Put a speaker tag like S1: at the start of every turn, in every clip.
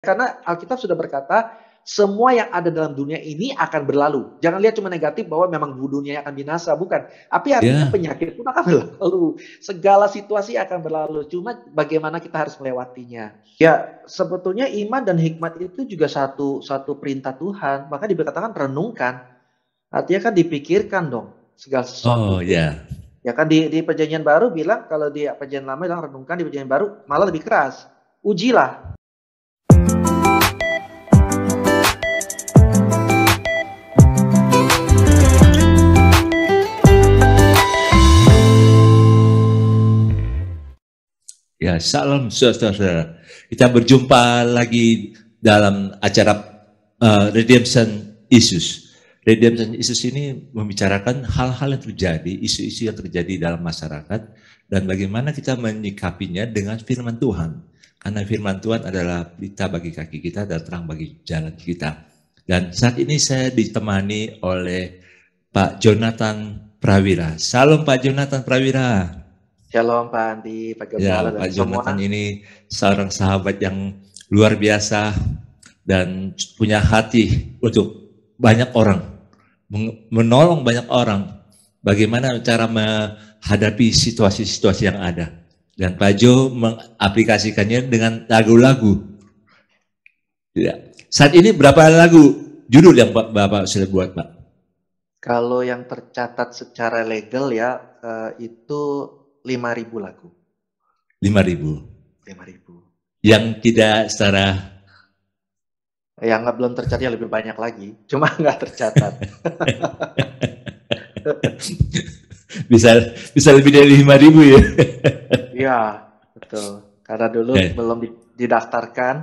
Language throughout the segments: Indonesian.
S1: Karena Alkitab sudah berkata, semua yang ada dalam dunia ini akan berlalu. Jangan lihat cuma negatif bahwa memang dunia akan binasa, bukan. Tapi artinya
S2: Ya,
S1: penyakit pun akan berlalu. Segala situasi akan berlalu. Cuma bagaimana kita harus melewatinya. Ya, sebetulnya iman dan hikmat itu juga satu perintah Tuhan. Maka dikatakan renungkan. Artinya kan dipikirkan dong segala sesuatu
S2: oh
S1: itu.
S2: ya,
S1: Ya kan di perjanjian baru bilang, kalau di perjanjian lama bilang renungkan, di perjanjian baru malah lebih keras. Ujilah.
S2: ya, salam saudara. Kita berjumpa lagi dalam acara Redemption Issues. Redemption Issues ini membicarakan hal-hal yang terjadi, isu-isu yang terjadi dalam masyarakat, dan bagaimana kita menyikapinya dengan firman Tuhan. Karena firman Tuhan adalah pelita bagi kaki kita dan terang bagi jalan kita. Dan saat ini saya ditemani oleh Pak Jonathan Prawira. Salam Pak Jonathan Prawira.
S1: Shalom Pak Andi, Pak Gembala
S2: Ya,
S1: dan
S2: Pak
S1: semua.
S2: Jonathan ini seorang sahabat yang luar biasa dan punya hati untuk banyak orang, menolong banyak orang. Bagaimana cara menghadapi situasi-situasi yang ada. Dan Pak Jo mengaplikasikannya dengan lagu-lagu. Ya. Saat ini berapa lagu judul yang Bapak sudah buat, Pak?
S1: Kalau yang tercatat secara legal ya itu 5.000 lagu.
S2: 5.000.
S1: 5.000.
S2: Yang tidak secara
S1: Yang belum tercatat ya lebih banyak lagi, cuma nggak tercatat.
S2: bisa lebih dari 5.000 ya.
S1: Iya, betul. Karena dulu
S2: Ya.
S1: belum didaftarkan,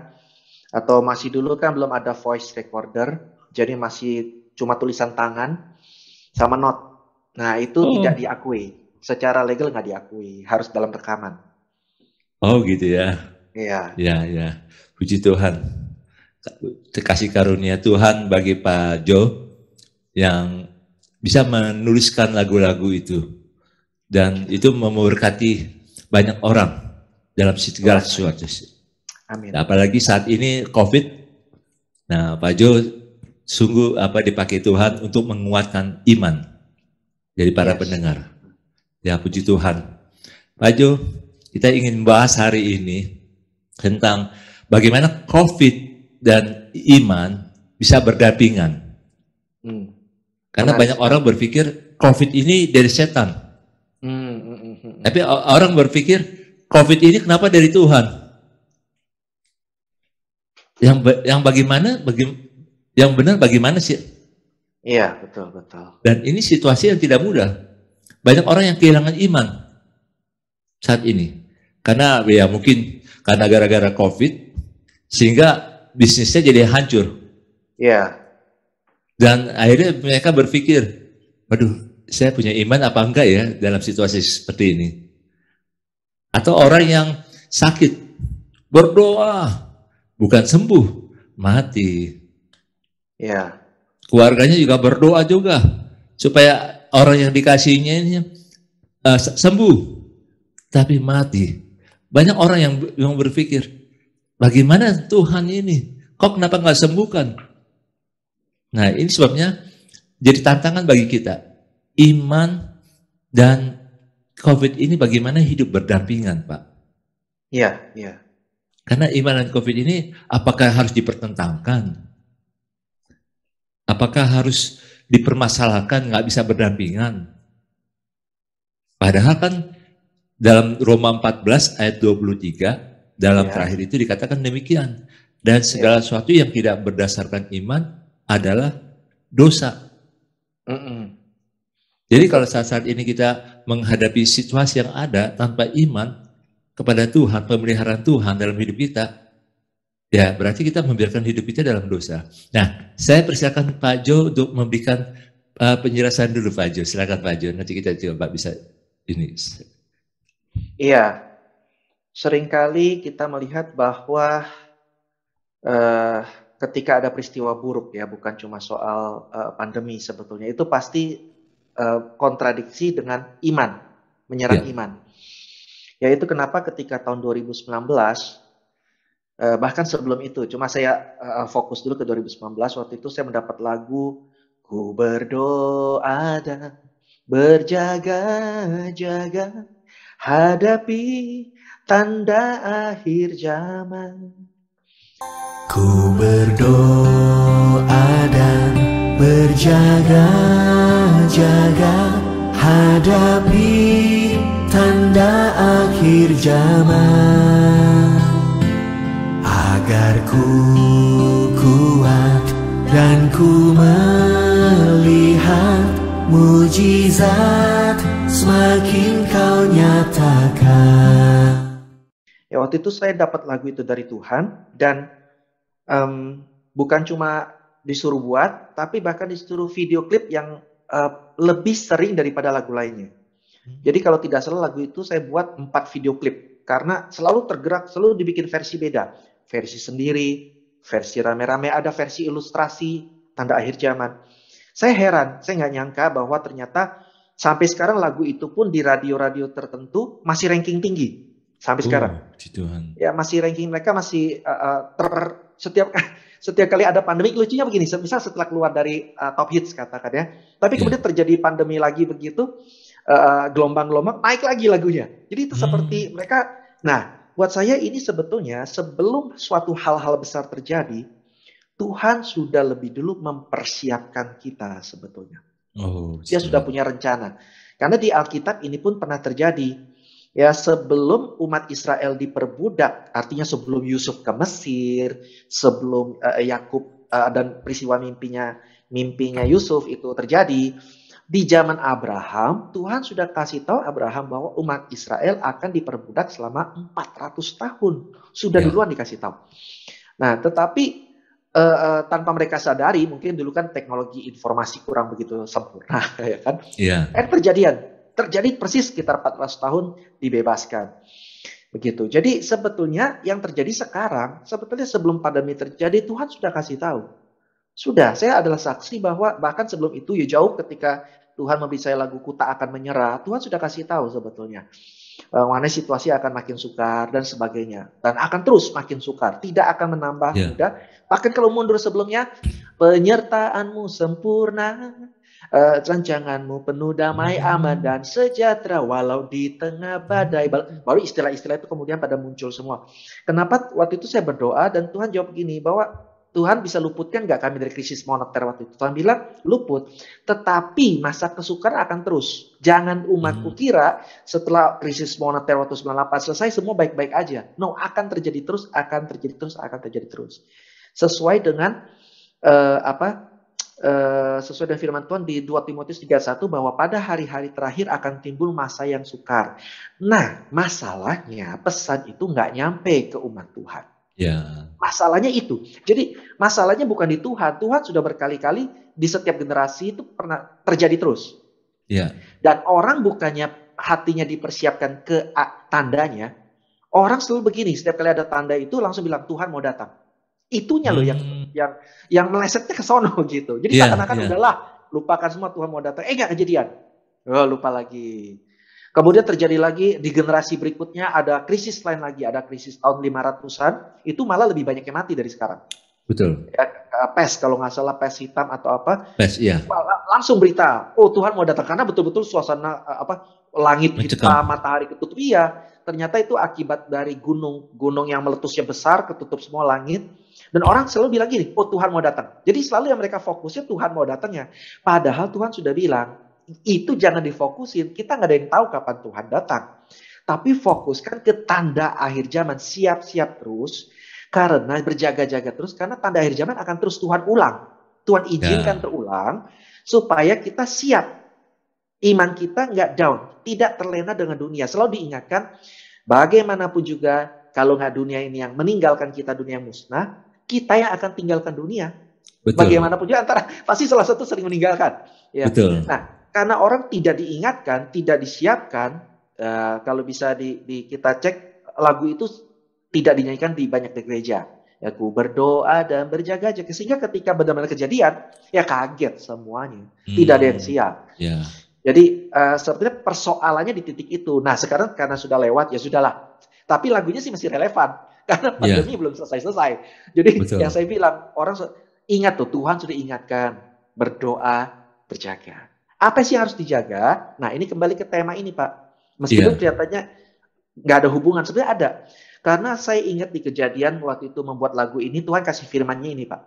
S1: atau masih dulu kan belum ada voice recorder, jadi masih cuma tulisan tangan sama not. Nah itu tidak
S2: Oh,
S1: diakui, secara legal nggak diakui, harus dalam rekaman.
S2: oh gitu ya.
S1: Iya,
S2: Ya, ya. Puji Tuhan. Kasih karunia Tuhan bagi Pak Jo yang bisa menuliskan lagu-lagu itu. Dan itu memberkati banyak orang dalam segala
S1: Tuhan baik.
S2: sesuatu.
S1: Amin.
S2: Nah, apalagi saat ini COVID. Nah, Pak Jo sungguh dipakai Tuhan untuk menguatkan iman dari para
S1: Yes.
S2: pendengar. Ya, puji Tuhan. Pak Jo, kita ingin bahas hari ini tentang bagaimana COVID dan iman bisa berdampingan.
S1: Hmm.
S2: Karena
S1: Menarik
S2: banyak orang
S1: sekali.
S2: berpikir COVID ini dari setan.
S1: Hmm.
S2: Tapi orang berpikir COVID ini kenapa dari Tuhan? Yang bagaimana, yang benar bagaimana sih?
S1: Iya, betul, betul.
S2: Dan ini situasi yang tidak mudah. Banyak orang yang kehilangan iman saat ini. Karena ya mungkin karena gara-gara COVID, sehingga bisnisnya jadi hancur.
S1: Iya,
S2: Dan akhirnya mereka berpikir, waduh, saya punya iman apa enggak ya dalam situasi seperti ini. Atau orang
S1: iya,
S2: yang sakit, berdoa, bukan sembuh, mati.
S1: iya,
S2: Keluarganya juga berdoa juga, supaya orang yang dikasihnya ini sembuh, tapi mati. Banyak orang yang berpikir, bagaimana Tuhan ini? Kok kenapa nggak sembuhkan? Nah ini sebabnya jadi tantangan bagi kita. Iman dan COVID ini bagaimana hidup berdampingan, Pak?
S1: iya, iya.
S2: Karena iman dan COVID ini apakah harus dipertentangkan? Apakah harus dipermasalahkan, nggak bisa berdampingan? Padahal kan dalam Roma 14 ayat 23, dalam
S1: Iya,
S2: terakhir itu dikatakan demikian. Dan segala
S1: iya.
S2: sesuatu yang tidak berdasarkan iman adalah dosa.
S1: Mm-mm.
S2: Jadi
S1: Betul.
S2: kalau saat-saat ini kita menghadapi situasi yang ada tanpa iman kepada Tuhan, pemeliharaan Tuhan dalam hidup kita, ya berarti kita membiarkan hidup kita dalam dosa. Nah, saya persilakan Pak Jo untuk memberikan penjelasan dulu Pak Jo. Silakan Pak Jo, nanti kita coba bisa ini.
S1: Iya, seringkali kita melihat bahwa eh, ketika ada peristiwa buruk ya, bukan cuma soal pandemi sebetulnya, itu pasti kontradiksi dengan iman, menyerang
S2: Ya,
S1: iman. Yaitu kenapa ketika tahun 2019 Bahkan sebelum itu, cuma saya fokus dulu ke 2019. Waktu itu saya mendapat lagu Ku berdoa dan berjaga-jaga hadapi tanda akhir zaman.
S3: Ku berdoa dan berjaga-jaga hadapi tanda akhir zaman, agar ku kuat dan ku melihat mujizat semakin kau nyatakan.
S1: Ya, waktu itu saya dapat lagu itu dari Tuhan, dan bukan cuma disuruh buat, tapi bahkan disuruh video klip yang lebih sering daripada lagu lainnya. Jadi kalau tidak salah lagu itu saya buat 4 video klip, karena selalu tergerak, selalu dibikin versi beda. Versi sendiri, versi rame-rame, ada versi ilustrasi, tanda akhir zaman. Saya heran, saya nggak nyangka bahwa ternyata sampai sekarang lagu itu pun di radio-radio tertentu masih ranking tinggi. Sampai sekarang.
S2: Tuhan.
S1: Ya, masih ranking mereka masih setiap kali ada pandemi. Lucunya begini, misal setelah keluar dari top hits katakan ya, tapi kemudian terjadi pandemi lagi begitu, gelombang-gelombang naik lagi lagunya. Jadi itu seperti mereka. Nah, buat saya ini sebetulnya sebelum suatu hal-hal besar terjadi, Tuhan sudah lebih dulu mempersiapkan kita sebetulnya. Dia sudah punya rencana. Karena di Alkitab ini pun pernah terjadi. Ya, sebelum umat Israel diperbudak, artinya sebelum Yusuf ke Mesir, sebelum Yakub dan peristiwa mimpinya Yusuf itu terjadi, di zaman Abraham, Tuhan sudah kasih tahu Abraham bahwa umat Israel akan diperbudak selama 400 tahun. Sudah duluan dikasih tahu. Nah, tetapi tanpa mereka sadari, mungkin dulu kan teknologi informasi kurang begitu sempurna, ya kan? Terjadi persis sekitar 400 tahun dibebaskan. Begitu. Jadi sebetulnya yang terjadi sekarang, sebetulnya sebelum pandemi terjadi, Tuhan sudah kasih tahu. Sudah, saya adalah saksi bahwa bahkan sebelum itu, ya jauh ketika Tuhan memberi saya lagu Ku Tak Akan Menyerah, Tuhan sudah kasih tahu sebetulnya. Mana situasi akan makin sukar dan sebagainya. Dan akan terus makin sukar. Tidak akan menambah mudah. Bahkan kalau mundur sebelumnya, penyertaanmu sempurna, rancanganmu penuh damai, aman dan sejahtera walau di tengah badai. Baru istilah-istilah itu kemudian pada muncul semua. Kenapa waktu itu saya berdoa dan Tuhan jawab gini, bahwa Tuhan bisa luputkan nggak kami dari krisis moneter waktu itu? Tuhan bilang luput, tetapi masa kesukaran akan terus. Jangan umatku kira setelah krisis moneter waktu 98 selesai semua baik-baik aja. No, akan terjadi terus, akan terjadi terus, akan terjadi terus. Sesuai dengan sesuai dengan firman Tuhan di 2 Timotius 3:1 bahwa pada hari-hari terakhir akan timbul masa yang sukar. Nah, masalahnya pesan itu nggak nyampe ke umat Tuhan. Masalahnya itu. Jadi masalahnya bukan di Tuhan. Tuhan sudah berkali-kali di setiap generasi itu pernah terjadi terus. Dan orang bukannya hatinya dipersiapkan ke tandanya. Orang selalu begini, setiap kali ada tanda itu langsung bilang Tuhan mau datang. Itunya loh yang melesetnya ke sono gitu. Jadi seakan-akan udahlah, lupakan semua, Tuhan mau datang. Nggak kejadian. Lupa lagi. Kemudian terjadi lagi di generasi berikutnya ada krisis lain lagi, ada krisis tahun 500-an, itu malah lebih banyak yang mati dari sekarang.
S2: Betul.
S1: Ya, pes kalau nggak salah, pes hitam atau apa.
S2: Pes, iya.
S1: Langsung berita, oh Tuhan mau datang, karena betul-betul suasana langit hitam, matahari ketutup. Iya, ternyata itu akibat dari gunung yang meletusnya besar, ketutup semua langit. Dan orang selalu bilang gini, oh Tuhan mau datang. Jadi selalu yang mereka fokusnya Tuhan mau datangnya. Padahal Tuhan sudah bilang, itu jangan difokusin. Kita nggak ada yang tahu kapan Tuhan datang. Tapi fokuskan ke tanda akhir zaman. Siap-siap terus. Karena berjaga-jaga terus. Karena tanda akhir zaman akan terus Tuhan ulang. Tuhan izinkan terulang. Supaya kita siap. Iman kita nggak down. Tidak terlena dengan dunia. Selalu diingatkan, bagaimanapun juga, kalau nggak dunia ini yang meninggalkan kita, dunia yang musnah, kita yang akan tinggalkan dunia. Betul. Bagaimanapun juga pasti salah satu sering meninggalkan. Ya. Betul. Nah, karena orang tidak diingatkan, tidak disiapkan, kalau bisa kita cek, lagu itu tidak dinyanyikan di banyak gereja. Ya, Ku berdoa dan berjaga-jaga. Sehingga ketika benar-benar kejadian, ya kaget semuanya. Tidak ada yang siap. Jadi sebenarnya persoalannya di titik itu. Nah, sekarang karena sudah lewat, ya sudahlah. Tapi lagunya sih masih relevan. Karena
S2: Ya,
S1: pandemi belum selesai-selesai. Jadi yang
S2: betul.
S1: saya bilang, orang ingat tuh, Tuhan sudah ingatkan, berdoa, berjaga. Apa sih yang harus dijaga? Nah, ini kembali ke tema ini, Pak. Meskipun
S2: Iya,
S1: kelihatannya nggak ada hubungan, sebenarnya ada. Karena saya ingat di Kejadian waktu itu membuat lagu ini, Tuhan kasih firman-Nya ini, Pak.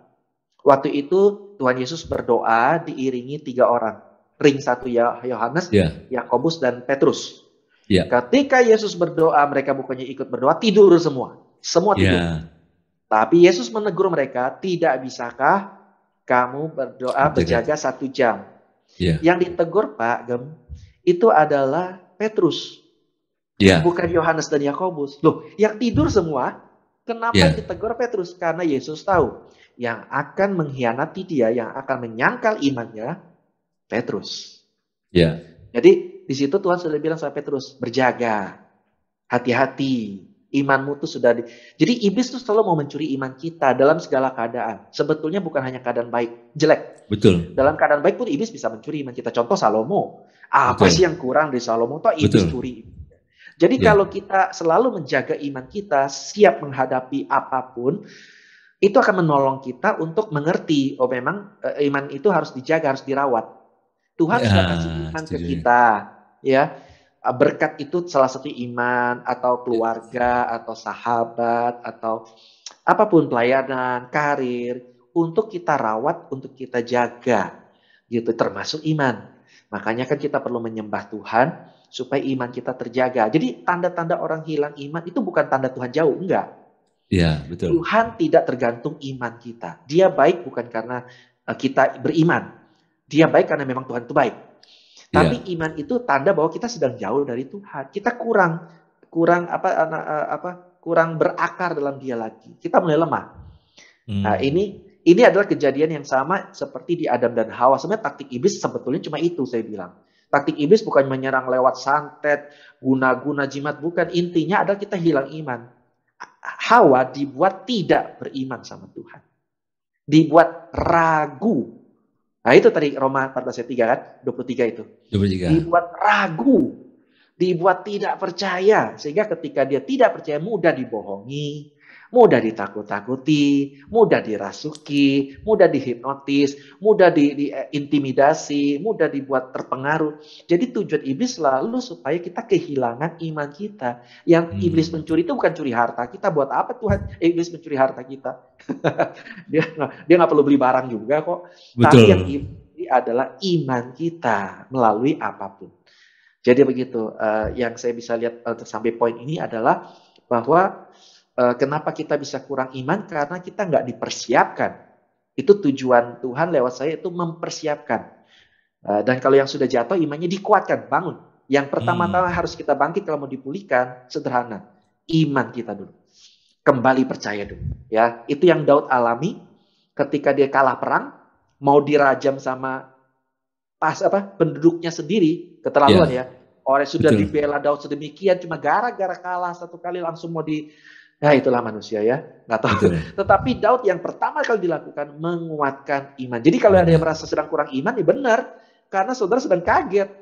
S1: Waktu itu Tuhan Yesus berdoa diiringi 3 orang. Ring satu Yohanes,
S2: iya,
S1: Yakobus, dan Petrus.
S2: iya,
S1: Ketika Yesus berdoa, mereka bukannya ikut berdoa, tidur semua. Semua tidur.
S2: iya.
S1: Tapi Yesus menegur mereka, tidak bisakah kamu berdoa
S2: Jaga.
S1: berjaga 1 jam?
S2: Iya,
S1: Yang ditegur Pak Gem, itu adalah Petrus.
S2: iya,
S1: Bukan Yohanes dan Yakobus. Loh, yang tidur semua, kenapa yang
S2: iya,
S1: ditegur Petrus? Karena Yesus tahu yang akan mengkhianati dia, yang akan menyangkal imannya, Petrus.
S2: iya,
S1: Jadi di situ Tuhan sudah bilang sama Petrus, berjaga, hati-hati, imanmu tuh sudah Jadi iblis tuh selalu mau mencuri iman kita dalam segala keadaan. Sebetulnya bukan hanya keadaan baik, jelek.
S2: betul,
S1: Dalam keadaan baik pun iblis bisa mencuri iman kita. Contoh Salomo. Apa sih
S2: betul,
S1: yang kurang dari Salomo? Toh iblis
S2: betul.
S1: curi. Jadi
S2: Iya,
S1: kalau kita selalu menjaga iman kita, siap menghadapi apapun, itu akan menolong kita untuk mengerti, oh memang iman itu harus dijaga, harus dirawat. Tuhan
S2: ya,
S1: sudah kasih iman ke
S2: setuju.
S1: kita, ya. Berkat itu salah satu iman atau keluarga atau sahabat atau apapun pelayanan, karir untuk kita rawat, untuk kita jaga, gitu termasuk iman. Makanya kan kita perlu menyembah Tuhan supaya iman kita terjaga. Jadi tanda-tanda orang hilang iman itu bukan tanda Tuhan jauh, enggak.
S2: Iya, betul.
S1: Tuhan tidak tergantung iman kita. Dia baik bukan karena kita beriman. Dia baik karena memang Tuhan itu baik. Tapi
S2: Iya.
S1: iman itu tanda bahwa kita sedang jauh dari Tuhan. Kita kurang berakar dalam Dia lagi. Kita mulai lemah. Nah,
S2: Hmm.
S1: ini adalah kejadian yang sama seperti di Adam dan Hawa. Sebenarnya taktik iblis sebetulnya cuma itu saya bilang. Taktik iblis bukan menyerang lewat santet, guna-guna jimat, bukan. Intinya adalah kita hilang iman. Hawa dibuat tidak beriman sama Tuhan. Dibuat ragu. Nah itu tadi Roma 14 ayat 3 kan, 23 itu.
S2: 23.
S1: Dibuat ragu, dibuat tidak percaya. Sehingga ketika dia tidak percaya mudah dibohongi, mudah ditakut-takuti, mudah dirasuki, mudah dihipnotis, mudah diintimidasi, mudah dibuat terpengaruh. Jadi tujuan iblis selalu supaya kita kehilangan iman kita. Yang iblis mencuri itu bukan curi harta kita. Buat apa Tuhan iblis mencuri harta kita? dia nggak perlu beli barang juga kok. Tapi yang
S2: Betul.
S1: iblis adalah iman kita melalui apapun. Jadi begitu. Yang saya bisa lihat sampai poin ini adalah bahwa kenapa kita bisa kurang iman? Karena kita nggak dipersiapkan. Itu tujuan Tuhan lewat saya itu mempersiapkan. Dan kalau yang sudah jatuh imannya dikuatkan, bangun. Yang pertama-tama harus kita bangkit kalau mau dipulihkan, sederhana. Iman kita dulu. Kembali percaya dulu. Ya, itu yang Daud alami ketika dia kalah perang, mau dirajam sama penduduknya sendiri, keterlaluan ya. Orang sudah
S2: Betul.
S1: dibela Daud sedemikian, cuma gara-gara kalah satu kali langsung mau ya itulah manusia ya, nggak tahu.
S2: Betul.
S1: Tetapi Daud yang pertama kali dilakukan menguatkan iman. Jadi kalau ada yang merasa sedang kurang iman, ya benar, karena saudara sedang kaget.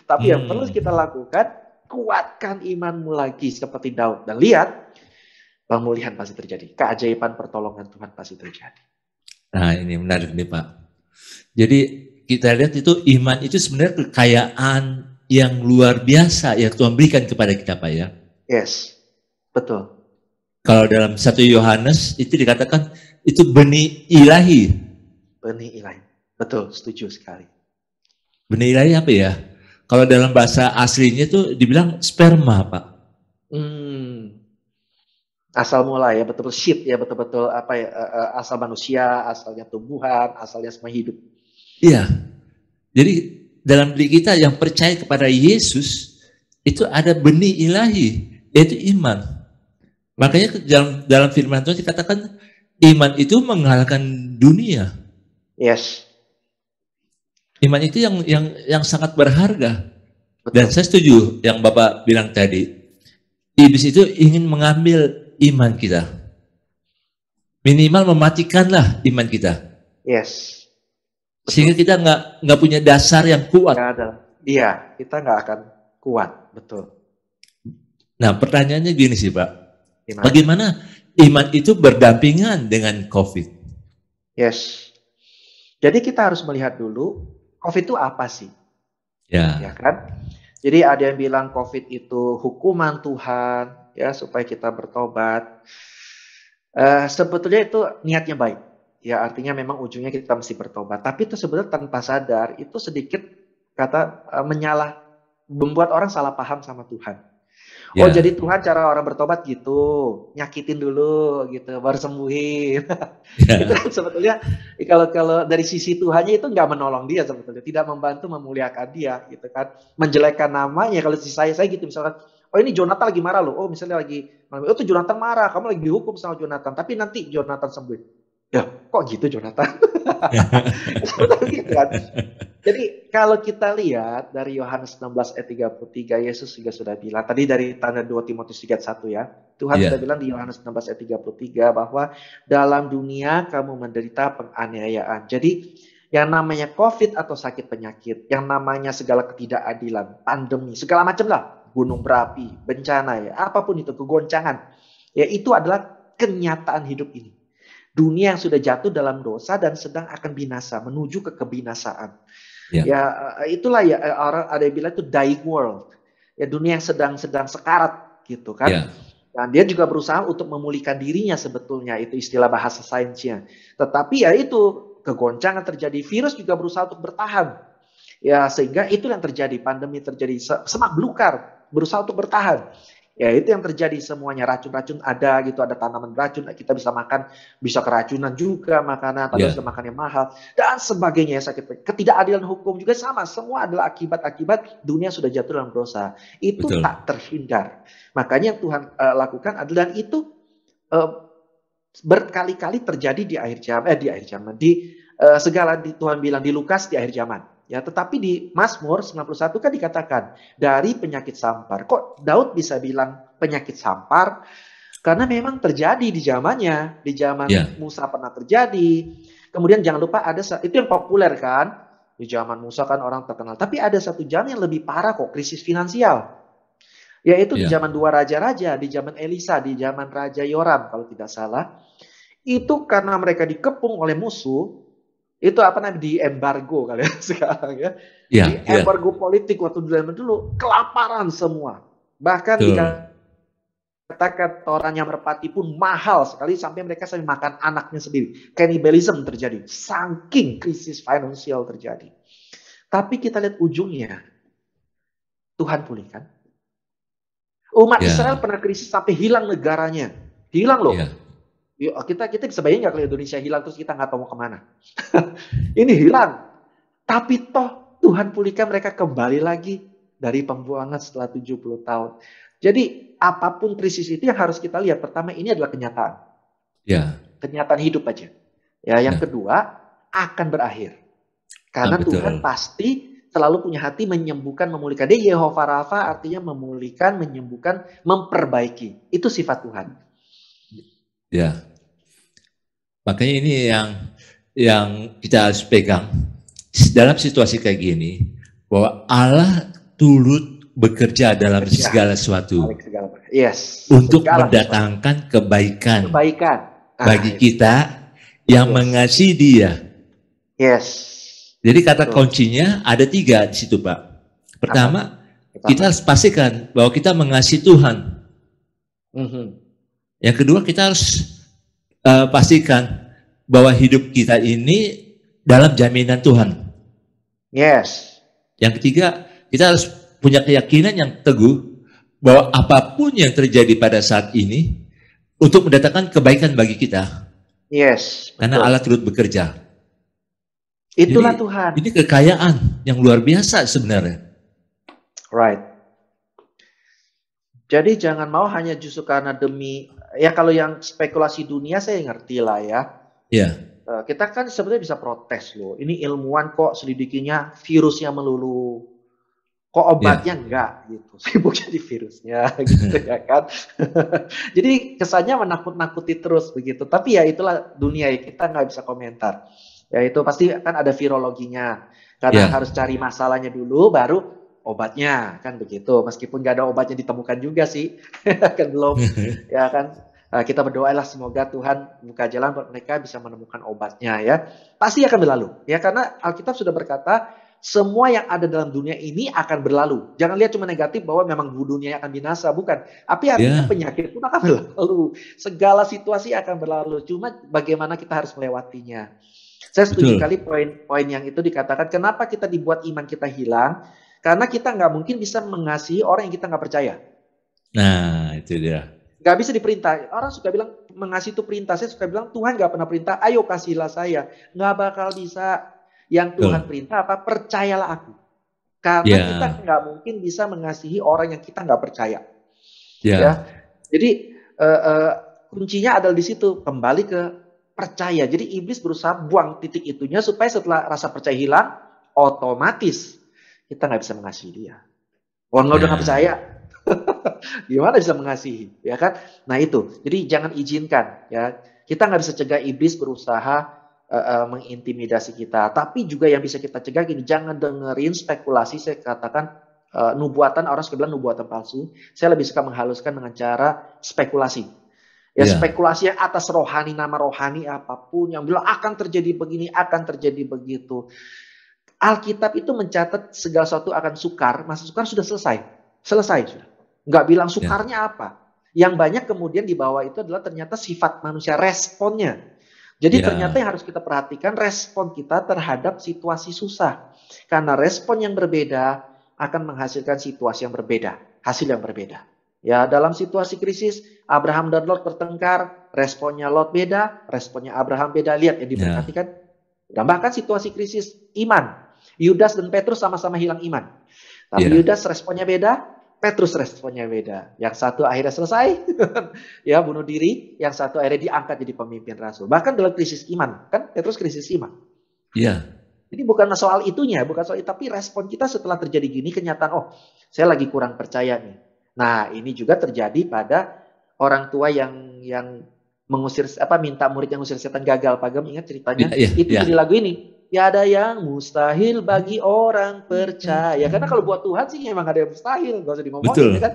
S1: Tapi yang perlu kita lakukan, kuatkan imanmu lagi seperti Daud. Dan lihat, pemulihan pasti terjadi. Keajaiban pertolongan Tuhan pasti terjadi.
S2: Nah ini menarik nih Pak. Jadi kita lihat itu iman itu sebenarnya kekayaan yang luar biasa yang Tuhan berikan kepada kita Pak ya.
S1: Yes, betul.
S2: Kalau dalam 1 Yohanes itu dikatakan itu benih ilahi.
S1: Benih ilahi. Betul, setuju sekali.
S2: Benih ilahi apa ya? Kalau dalam bahasa aslinya itu dibilang sperma Pak.
S1: Asal mula ya, betul-betul shit ya, betul-betul asal manusia, asalnya tumbuhan, asalnya semua hidup.
S2: Iya. Jadi dalam diri kita yang percaya kepada Yesus itu ada benih ilahi, yaitu iman. Makanya dalam firman Tuhan dikatakan iman itu mengalahkan dunia.
S1: Yes.
S2: Iman itu yang sangat berharga.
S1: Betul.
S2: Dan saya setuju yang Bapak bilang tadi. Iblis itu ingin mengambil iman kita. Minimal mematikanlah iman kita.
S1: Yes. Betul.
S2: Sehingga kita nggak punya dasar yang kuat.
S1: Iya, kita nggak akan kuat. Betul.
S2: Nah pertanyaannya gini sih Pak.
S1: Gimana?
S2: Bagaimana iman itu berdampingan dengan COVID?
S1: Yes. Jadi kita harus melihat dulu COVID itu apa sih? Ya
S2: Ya,
S1: kan? Jadi ada yang bilang COVID itu hukuman Tuhan, ya supaya kita bertobat. Sebetulnya itu niatnya baik. Ya artinya memang ujungnya kita mesti bertobat. Tapi itu sebenarnya tanpa sadar itu sedikit membuat orang salah paham sama Tuhan. Oh
S2: ya,
S1: jadi Tuhan cara orang bertobat gitu, nyakitin dulu gitu, baru sembuhin. Itu
S2: ya,
S1: kan sebetulnya kalau kalau dari sisi Tuhannya itu nggak menolong dia sebetulnya, tidak membantu memuliakan dia gitu kan, menjelekkan namanya. Kalau si saya gitu misalkan, oh ini Jonathan lagi marah loh, oh misalnya lagi, oh tuh Jonathan marah, kamu lagi dihukum sama Jonathan, tapi nanti Jonathan sembuh. Ya kok gitu Jonathan? Sebetulnya gitu kan. Jadi kalau kita lihat dari Yohanes 16 ayat 33, Yesus juga sudah bilang, tadi dari tanda 2 Timotius 3:1 ya, Tuhan sudah
S2: ya,
S1: bilang di Yohanes 16 ayat 33 bahwa dalam dunia kamu menderita penganiayaan. Jadi yang namanya COVID atau sakit penyakit, yang namanya segala ketidakadilan, pandemi, segala macam lah, gunung berapi, bencana ya, apapun itu, kegoncangan, ya itu adalah kenyataan hidup ini. Dunia yang sudah jatuh dalam dosa dan sedang akan binasa, menuju ke kebinasaan.
S2: ya,
S1: Ya itulah ya orang ada yang bilang itu dying world. Ya dunia yang sedang sekarat gitu kan.
S2: ya,
S1: Dan dia juga berusaha untuk memulihkan dirinya sebetulnya, itu istilah bahasa sainsnya. Tetapi ya itu kegoncangan terjadi, virus juga berusaha untuk bertahan. Ya sehingga itu yang terjadi, pandemi terjadi, semak belukar berusaha untuk bertahan. Ya itu yang terjadi semuanya, racun-racun ada gitu, ada tanaman racun, kita bisa makan, bisa keracunan juga makanan, padahal
S2: ya,
S1: sudah makan yang mahal, dan sebagainya ya sakit. Ketidakadilan hukum juga sama, semua adalah akibat-akibat dunia sudah jatuh dalam dosa. Itu
S2: betul.
S1: tak terhindar. Makanya yang Tuhan lakukan adalah, dan itu berkali-kali terjadi di akhir zaman, segala di Tuhan bilang di Lukas di akhir zaman. Ya, tetapi di Mazmur 91 kan dikatakan dari penyakit sampar. Kok Daud bisa bilang penyakit sampar? Karena memang terjadi di zamannya, di
S2: Ya,
S1: zaman Musa pernah terjadi. Kemudian jangan lupa ada itu yang populer kan, di zaman Musa kan orang terkenal. Tapi ada satu zaman yang lebih parah kok, krisis finansial. Yaitu di
S2: ya,
S1: zaman dua raja-raja, di zaman Elisa, di zaman Raja Yoram kalau tidak salah. Itu karena mereka dikepung oleh musuh, itu apa namanya, di embargo kali ya sekarang ya. Di
S2: ya, ya,
S1: embargo politik waktu dulu kelaparan semua. Bahkan
S2: betul.
S1: dikatakan torannya merpati pun mahal sekali sampai mereka sampai makan anaknya sendiri. Cannibalism terjadi. Saking krisis finansial terjadi. Tapi kita lihat ujungnya. Tuhan pulihkan. Umat Israel
S2: Ya,
S1: pernah krisis sampai hilang negaranya. Hilang loh.
S2: ya,
S1: Kita bisa bayangin nggak kalau Indonesia hilang terus kita nggak tahu mau kemana. Ini hilang. Tapi toh Tuhan pulihkan, mereka kembali lagi dari pembuangan setelah 70 tahun. Jadi apapun krisis itu yang harus kita lihat. Pertama ini adalah kenyataan.
S2: ya,
S1: Kenyataan hidup aja. Ya, yang
S2: ya.
S1: kedua akan berakhir.
S2: Ah,
S1: Karena Tuhan
S2: betul.
S1: pasti selalu punya hati menyembuhkan, memulihkan. Dia Yehovah Rafa artinya memulihkan, menyembuhkan, memperbaiki. Itu sifat Tuhan.
S2: Ya, makanya ini yang kita harus pegang dalam situasi kayak gini, bahwa Allah turut bekerja dalam
S1: Bekerja.
S2: segala sesuatu
S1: Balik segala macam. Yes.
S2: untuk
S1: Segala
S2: mendatangkan kebaikan
S1: kebaikan.
S2: bagi
S1: Itu.
S2: kita yang
S1: Yes.
S2: mengasihi Dia.
S1: Yes.
S2: Jadi kata
S1: Betul.
S2: kuncinya ada 3 di situ, Pak. Pertama,
S1: Apa?
S2: kita harus pastikan bahwa kita mengasihi Tuhan.
S1: Mhm.
S2: Yang kedua, kita harus pastikan bahwa hidup kita ini dalam jaminan Tuhan.
S1: Yes.
S2: Yang ketiga, kita harus punya keyakinan yang teguh bahwa apapun yang terjadi pada saat ini untuk mendatangkan kebaikan bagi kita.
S1: Yes.
S2: Karena
S1: Betul.
S2: Allah turut bekerja.
S1: Itulah
S2: Jadi,
S1: Tuhan.
S2: ini kekayaan yang luar biasa sebenarnya.
S1: Right. Jadi jangan mau hanya justru karena demi, ya kalau yang spekulasi dunia saya ngerti lah ya.
S2: Ya,
S1: Kita kan sebenarnya bisa protes loh. Ini ilmuwan kok selidikinya virusnya melulu. Kok obatnya enggak gitu. Sibuk jadi virusnya gitu ya kan. Jadi kesannya menakut-nakuti terus begitu. Tapi ya itulah dunia ya, kita nggak bisa komentar. Ya itu pasti kan ada virologinya. Karena
S2: Ya.
S1: harus cari masalahnya dulu baru obatnya kan begitu. Meskipun nggak ada obatnya ditemukan juga sih. Kan belum ya kan. Kita berdoalah semoga Tuhan buka jalan buat mereka bisa menemukan obatnya ya. Pasti akan berlalu ya, karena Alkitab sudah berkata semua yang ada dalam dunia ini akan berlalu. Jangan lihat cuma negatif bahwa memang dunia akan binasa, bukan. Tapi artinya
S2: Ya,
S1: penyakit pun akan berlalu. Segala situasi akan berlalu. Cuma bagaimana kita harus melewatinya. Saya setuju
S2: betul.
S1: kali poin-poin yang itu dikatakan. Kenapa kita dibuat iman kita hilang? Karena kita nggak mungkin bisa mengasihi orang yang kita nggak percaya.
S2: Nah, itu dia.
S1: Nggak bisa diperintah. Orang suka bilang mengasihi itu perintah. Saya suka bilang Tuhan nggak pernah perintah, ayo kasihlah saya. Nggak bakal bisa. Yang Tuhan
S2: Betul.
S1: perintah apa? Percayalah aku. Karena kita
S2: Ya,
S1: nggak mungkin bisa mengasihi orang yang kita nggak percaya. Ya,
S2: ya,
S1: jadi kuncinya adalah di situ. Kembali ke percaya. Jadi iblis berusaha buang titik itunya supaya setelah rasa percaya hilang, otomatis kita nggak bisa mengasihi dia. Orang udah nggak
S2: ya,
S1: percaya, gimana bisa mengasihi, ya kan? Nah itu, jadi jangan izinkan, ya. Kita nggak bisa cegah iblis berusaha mengintimidasi kita. Tapi juga yang bisa kita cegah gini, jangan dengerin spekulasi. Saya katakan nubuatan, orang suka bilang nubuatan palsu. Saya lebih suka menghaluskan dengan cara spekulasi. Ya
S2: ya,
S1: spekulasi yang atas rohani, nama rohani apapun, yang bilang akan terjadi begini, akan terjadi begitu. Alkitab itu mencatat segala sesuatu akan sukar, masa sukar sudah selesai. Selesai sudah. Nggak bilang
S2: ya,
S1: sukarnya apa. Yang banyak kemudian di bawah itu adalah ternyata sifat manusia, responnya. Jadi ternyata
S2: ya,
S1: yang harus kita perhatikan respon kita terhadap situasi susah. Karena respon yang berbeda akan menghasilkan situasi yang berbeda, hasil yang berbeda. Ya, dalam situasi krisis, Abraham dan Lot bertengkar, responnya Lot beda, responnya Abraham beda. Lihat yang
S2: ya,
S1: diperhatikan. Dan bahkan situasi krisis iman. Yudas dan Petrus sama-sama hilang iman. Tapi
S2: ya,
S1: Yudas responnya beda, Petrus responnya beda. Yang satu akhirnya selesai, ya bunuh diri. Yang satu akhirnya diangkat jadi pemimpin rasul. Bahkan dalam krisis iman, kan Petrus krisis iman.
S2: ya,
S1: Jadi bukan soal itunya, bukan soal itu, tapi respon kita setelah terjadi gini, kenyataan, oh saya lagi kurang percaya nih. Nah ini juga terjadi pada orang tua yang mengusir minta murid yang ngusir setan gagal. Pagam ingat
S2: ya,
S1: ceritanya?
S2: ya,
S1: Itu
S2: ya.
S1: jadi lagu ini. Tiada yang mustahil bagi orang percaya. Karena kalau buat Tuhan sih memang ada yang mustahil, gak usah dimomongin ya
S2: Betul.
S1: kan.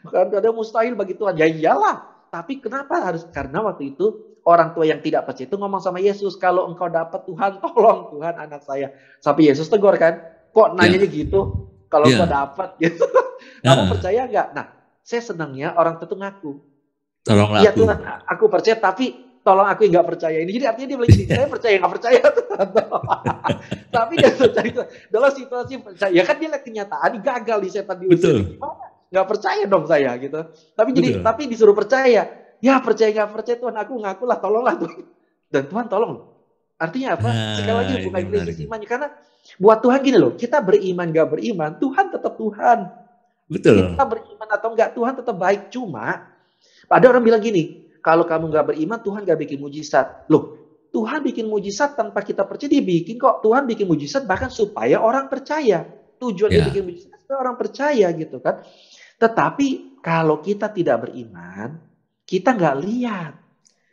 S1: Bukan ada yang mustahil bagi Tuhan. Ya iyalah. Tapi kenapa harus? Karena waktu itu orang tua yang tidak percaya itu ngomong sama Yesus, kalau engkau dapat Tuhan, tolong Tuhan anak saya. Sampai Yesus tegur kan, kok nanyanya
S2: Ya,
S1: gitu? Kalau engkau
S2: ya.
S1: dapat gitu. Kamu
S2: Ah,
S1: percaya nggak? Nah, saya senangnya orang itu ngaku.
S2: tolonglah
S1: Iya
S2: aku.
S1: Tuhan, aku percaya, tapi tolong aku yang nggak percaya ini. Jadi artinya dia bilang gini, saya percaya nggak percaya Tuhan. Tapi dia percaya dalam situasi percaya. Ya kan dia lihat kenyataan, gagal di setan diusir.
S2: Betul,
S1: Gimana? Nggak percaya dong saya gitu.
S2: betul.
S1: Tapi disuruh percaya. Ya percaya nggak percaya Tuhan, aku ngakulah, tolonglah Tuhan. Dan Tuhan tolong. Artinya apa? Sekali lagi
S2: Nah, ini
S1: bukan krisis
S2: menarik.
S1: imannya. Karena buat Tuhan gini loh, kita beriman nggak beriman, Tuhan tetap Tuhan.
S2: Betul.
S1: Kita beriman atau enggak, Tuhan tetap baik. Cuma ada orang bilang gini, kalau kamu nggak beriman, Tuhan nggak bikin mujizat. Loh, Tuhan bikin mujizat tanpa kita percaya, dia bikin kok. Tuhan bikin mujizat bahkan supaya orang percaya. Tujuan dia
S2: Ya,
S1: bikin mujizat supaya orang percaya gitu kan. Tetapi kalau kita tidak beriman, kita nggak lihat.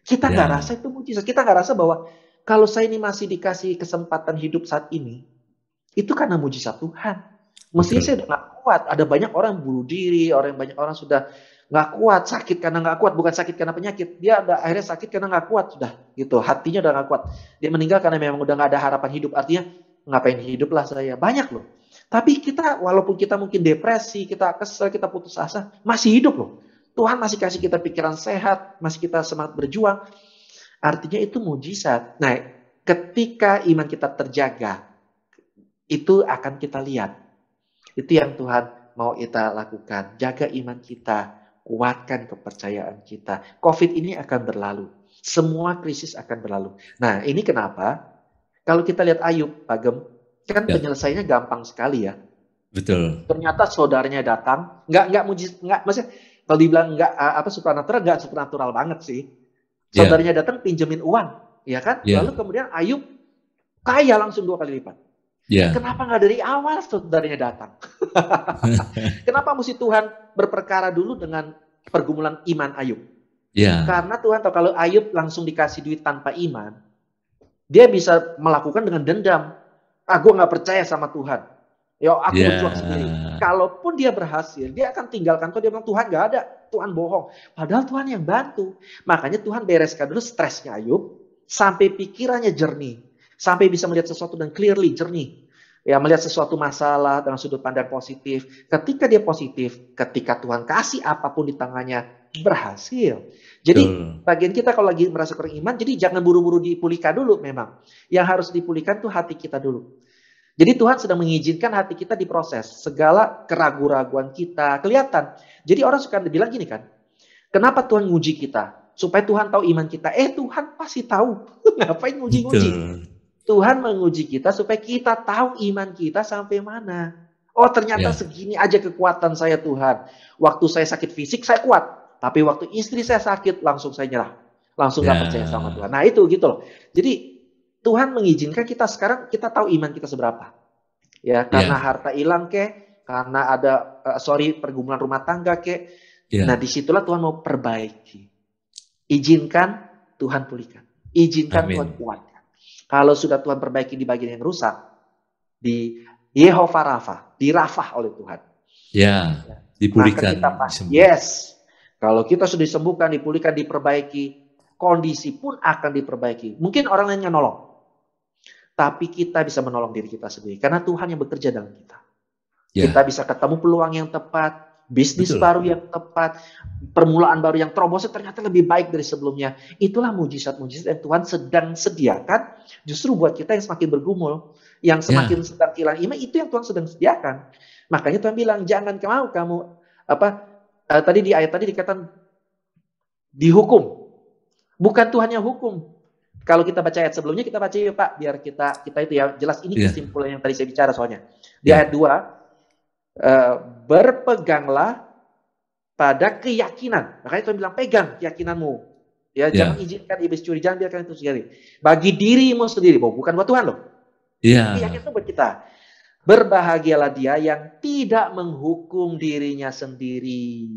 S1: Kita nggak
S2: ya,
S1: rasa itu mujizat. Kita nggak rasa bahwa kalau saya ini masih dikasih kesempatan hidup saat ini, itu karena mujizat Tuhan. Mestinya saya
S2: betul.
S1: udah nggak kuat. Ada banyak orang bunuh diri, banyak orang sudah nggak kuat, sakit karena nggak kuat, bukan sakit karena penyakit. Dia udah akhirnya sakit karena nggak kuat sudah, gitu. Hatinya udah nggak kuat. Dia meninggal karena memang udah nggak ada harapan hidup. Artinya ngapain hidup lah saya? Banyak loh. Tapi kita, walaupun kita mungkin depresi, kita kesel, kita putus asa, masih hidup loh. Tuhan masih kasih kita pikiran sehat, masih kita semangat berjuang. Artinya itu mujizat. Nah, ketika iman kita terjaga, itu akan kita lihat. Itu yang Tuhan mau kita lakukan. Jaga iman kita, kuatkan kepercayaan kita. COVID ini akan berlalu. Semua krisis akan berlalu. Nah, ini kenapa? Kalau kita lihat Ayub, Pak Gem, kan
S2: Ya,
S1: penyelesaiannya gampang sekali ya.
S2: betul.
S1: Ternyata saudaranya datang, nggak, maksudnya kalau dibilang nggak supernatural banget sih.
S2: Ya,
S1: Saudaranya datang pinjemin uang, ya kan? Lalu
S2: ya,
S1: kemudian Ayub kaya langsung 2 kali lipat.
S2: ya,
S1: Kenapa nggak dari awal saudaranya datang? Kenapa mesti Tuhan berperkara dulu dengan pergumulan iman Ayub?
S2: ya,
S1: Karena Tuhan tahu kalau Ayub langsung dikasih duit tanpa iman, dia bisa melakukan dengan dendam. Ah, gue nggak percaya sama Tuhan. Ya, aku
S2: Ya.
S1: berjuang sendiri. Kalaupun dia berhasil, dia akan tinggalkan Tuhan. Dia bilang, Tuhan gak ada. Tuhan bohong. Padahal Tuhan yang bantu. Makanya Tuhan bereskan dulu stresnya Ayub. Sampai pikirannya jernih. Sampai bisa melihat sesuatu dan clearly, jernih. Ya, melihat sesuatu masalah dengan sudut pandang positif. Ketika dia positif, ketika Tuhan kasih apapun di tangannya, berhasil. Jadi bagian kita kalau lagi merasa kurang iman, jadi jangan buru-buru dipulihkan dulu memang. Yang harus dipulihkan tuh hati kita dulu. Jadi Tuhan sedang mengizinkan hati kita diproses. Segala keraguan-raguan kita kelihatan. Jadi orang suka bilang gini kan, kenapa Tuhan nguji kita? Supaya Tuhan tahu iman kita. Tuhan pasti tahu. Ngapain nguji-nguji? Tuhan menguji kita supaya kita tahu iman kita sampai mana. Oh ternyata segini aja kekuatan saya Tuhan. Waktu saya sakit fisik saya kuat. Tapi waktu istri saya sakit langsung saya nyerah. Langsung gak percaya sama Tuhan. Nah itu gitu loh. Jadi Tuhan mengizinkan kita sekarang kita tahu iman kita seberapa. Ya, karena harta hilang karena ada pergumulan rumah tangga Nah, disitulah Tuhan mau perbaiki. Izinkan Tuhan pulihkan. Izinkan Tuhan kuatkan. Kalau sudah Tuhan perbaiki di bagian yang rusak, di Yehovah Rafa, dirafah oleh Tuhan.
S2: Ya, dipulihkan.
S1: Kalau kita sudah disembuhkan, dipulihkan, diperbaiki, kondisi pun akan diperbaiki. Mungkin orang lainnya nolong. Tapi kita bisa menolong diri kita sendiri. Karena Tuhan yang bekerja dalam kita. Kita bisa ketemu peluang yang tepat. Bisnis baru yang tepat. Permulaan baru yang terobosnya ternyata lebih baik dari sebelumnya. Itulah mujizat-mujizat yang Tuhan sedang sediakan. Justru buat kita yang semakin bergumul. Yang semakin sedang hilang iman. Itu yang Tuhan sedang sediakan. Makanya Tuhan bilang, jangan mau kamu. Tadi di ayat tadi dikatakan dihukum. Bukan Tuhan yang hukum. Kalau kita baca ayat sebelumnya, kita baca ya Pak, biar kita itu ya jelas. Ini kesimpulan yang tadi saya bicara soalnya. Di ayat 2, berpeganglah pada keyakinan. Makanya Tuhan bilang, pegang keyakinanmu. Ya, jangan izinkan iblis curi, jangan biarkan itu sendiri. Bagi dirimu sendiri, bukan buat Tuhan loh. Keyakinan itu buat kita. Berbahagialah dia yang tidak menghukum dirinya sendiri.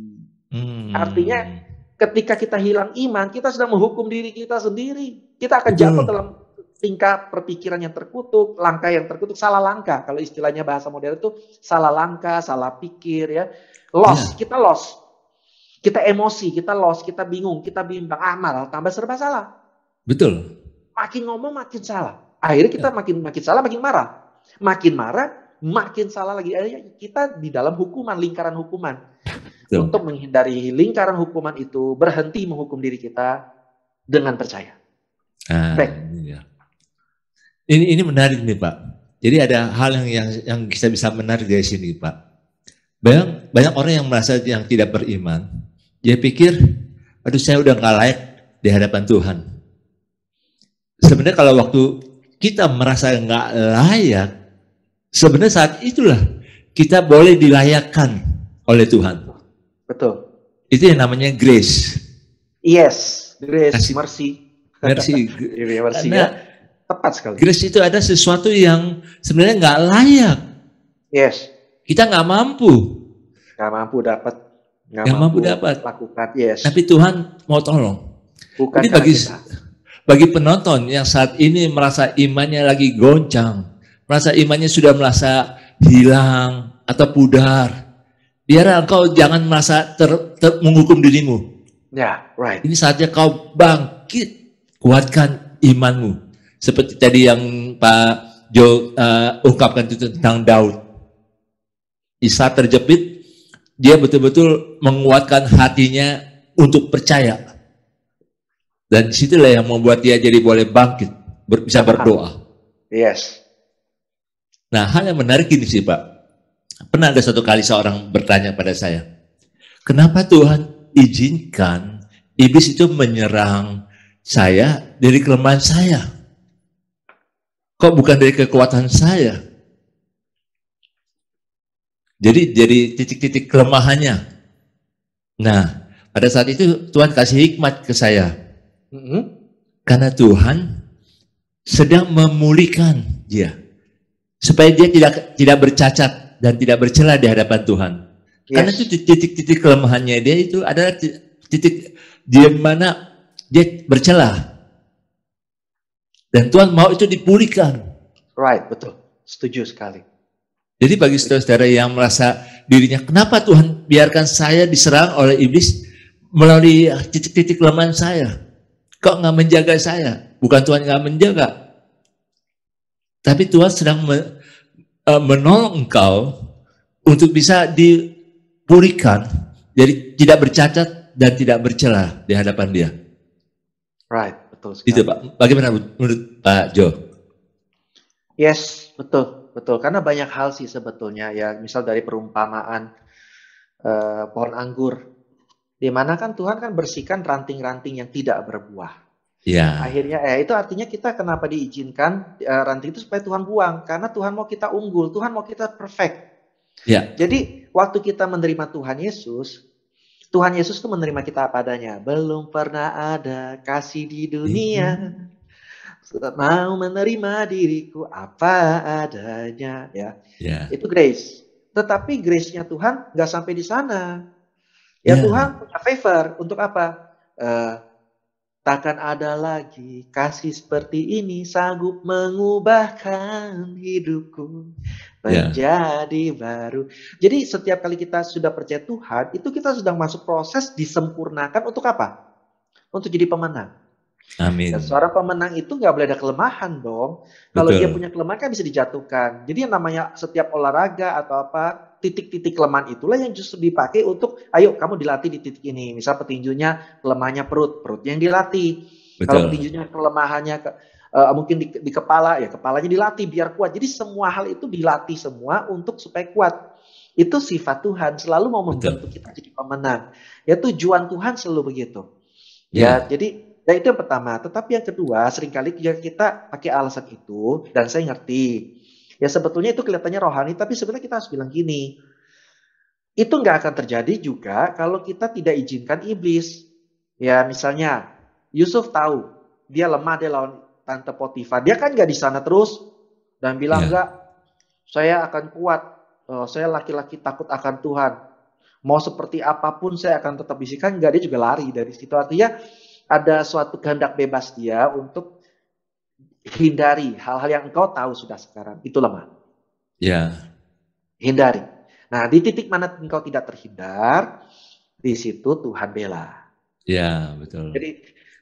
S1: Artinya, ketika kita hilang iman, kita sedang menghukum diri kita sendiri. Kita akan jatuh dalam tingkah perpikiran yang terkutuk, langkah yang terkutuk, salah langkah. Kalau istilahnya bahasa modern itu salah langkah, salah pikir ya. Kita lost. Kita emosi, kita lost, kita bingung, kita bimbang. Malah tambah serba salah.
S2: Betul.
S1: Makin ngomong makin salah. Akhirnya kita makin salah, makin marah. Makin marah, makin salah lagi. Akhirnya kita di dalam hukuman, lingkaran hukuman. Betul. Untuk menghindari lingkaran hukuman itu, berhenti menghukum diri kita dengan percaya.
S2: Ini menarik nih Pak. Jadi ada hal yang kita bisa menarik dari sini Pak. Banyak orang yang merasa yang tidak beriman. Dia pikir, aduh saya udah gak layak di hadapan Tuhan. Sebenarnya kalau waktu kita merasa gak layak, sebenarnya saat itulah kita boleh dilayakkan oleh Tuhan.
S1: Betul.
S2: Itu yang namanya grace.
S1: Yes, grace, mercy.
S2: Mercy.
S1: Karena tepat sekali.
S2: Grace itu ada sesuatu yang sebenarnya nggak layak.
S1: Yes.
S2: Kita nggak mampu.
S1: Nggak mampu dapat.
S2: Nggak mampu dapat.
S1: Lakukan. Yes.
S2: Tapi Tuhan mau tolong.
S1: Bukan
S2: jadi bagi penonton yang saat ini merasa imannya lagi goncang, merasa imannya sudah merasa hilang atau pudar, biar engkau jangan merasa menghukum dirimu.
S1: Right.
S2: Ini saatnya kau bangkit. Kuatkan imanmu. Seperti tadi yang Pak Jo ungkapkan itu tentang Daud. Isa terjepit, dia betul-betul menguatkan hatinya untuk percaya. Dan disitulah yang membuat dia jadi boleh bangkit, bisa berdoa.
S1: Yes.
S2: Nah, hal yang menarik ini sih Pak. Pernah ada satu kali seorang bertanya pada saya, kenapa Tuhan izinkan iblis itu menyerang saya dari kelemahan saya? Kok bukan dari kekuatan saya? Jadi titik-titik kelemahannya. Nah, pada saat itu Tuhan kasih hikmat ke saya. Karena Tuhan sedang memulihkan dia. Supaya dia tidak bercacat dan tidak bercela di hadapan Tuhan. Karena itu titik-titik kelemahannya dia itu adalah titik di mana dia bercela. Dan Tuhan mau itu dipulihkan.
S1: Right, betul. Setuju sekali.
S2: Jadi bagi saudara-saudara yang merasa dirinya, kenapa Tuhan biarkan saya diserang oleh iblis melalui titik-titik kelemahan saya? Kok nggak menjaga saya? Bukan Tuhan nggak menjaga, tapi Tuhan sedang menolong engkau untuk bisa dipulihkan, jadi tidak bercacat dan tidak bercela di hadapan Dia.
S1: Right, betul sekali.
S2: Itu Pak. Bagaimana menurut Pak Jo?
S1: Yes, betul. Betul, karena banyak hal sih sebetulnya ya, misal dari perumpamaan pohon anggur, di mana kan Tuhan kan bersihkan ranting-ranting yang tidak berbuah.
S2: Ya.
S1: Akhirnya, itu artinya kita kenapa diizinkan ranting itu supaya Tuhan buang, karena Tuhan mau kita unggul, Tuhan mau kita perfect.
S2: Ya.
S1: Jadi waktu kita menerima Tuhan Yesus itu menerima kita apa adanya. Belum pernah ada kasih di dunia mau menerima diriku apa adanya, ya. Itu grace. Tetapi grace-nya Tuhan nggak sampai di sana. Ya, Tuhan punya favor untuk apa? Takkan ada lagi kasih seperti ini sanggup mengubahkan hidupku menjadi baru. Jadi setiap kali kita sudah percaya Tuhan, itu kita sedang masuk proses disempurnakan untuk apa? Untuk jadi pemenang.
S2: Amin.
S1: Dan seorang pemenang itu nggak boleh ada kelemahan dong. Kalau dia punya kelemahan kan bisa dijatuhkan. Jadi yang namanya setiap olahraga atau apa, titik-titik kelemahan itulah yang justru dipakai untuk, ayo kamu dilatih di titik ini. Misal petinjunya kelemahannya perutnya yang dilatih.
S2: Betul.
S1: Kalau petinjunya kelemahannya mungkin di kepala, ya kepalanya dilatih biar kuat. Jadi semua hal itu dilatih semua untuk supaya kuat. Itu sifat Tuhan, selalu mau membantu kita jadi pemenang. Ya tujuan Tuhan selalu begitu. Ya, jadi itu yang pertama. Tetapi yang kedua, seringkali kita pakai alasan itu, dan saya ngerti. Ya sebetulnya itu kelihatannya rohani, tapi sebenarnya kita harus bilang gini. Itu nggak akan terjadi juga kalau kita tidak izinkan iblis. Ya misalnya, Yusuf tahu, dia lemah, dia lawan Tante Potifar. Dia kan nggak di sana terus, dan bilang enggak, saya akan kuat. Saya laki-laki takut akan Tuhan. Mau seperti apapun saya akan tetap bisikan. Enggak, dia juga lari dari situ. Artinya, ada suatu kehendak bebas dia untuk hindari hal-hal yang engkau tahu sudah sekarang. Itu lemah.
S2: Ya.
S1: Hindari. Nah, di titik mana engkau tidak terhindar, di situ Tuhan bela.
S2: Ya, betul.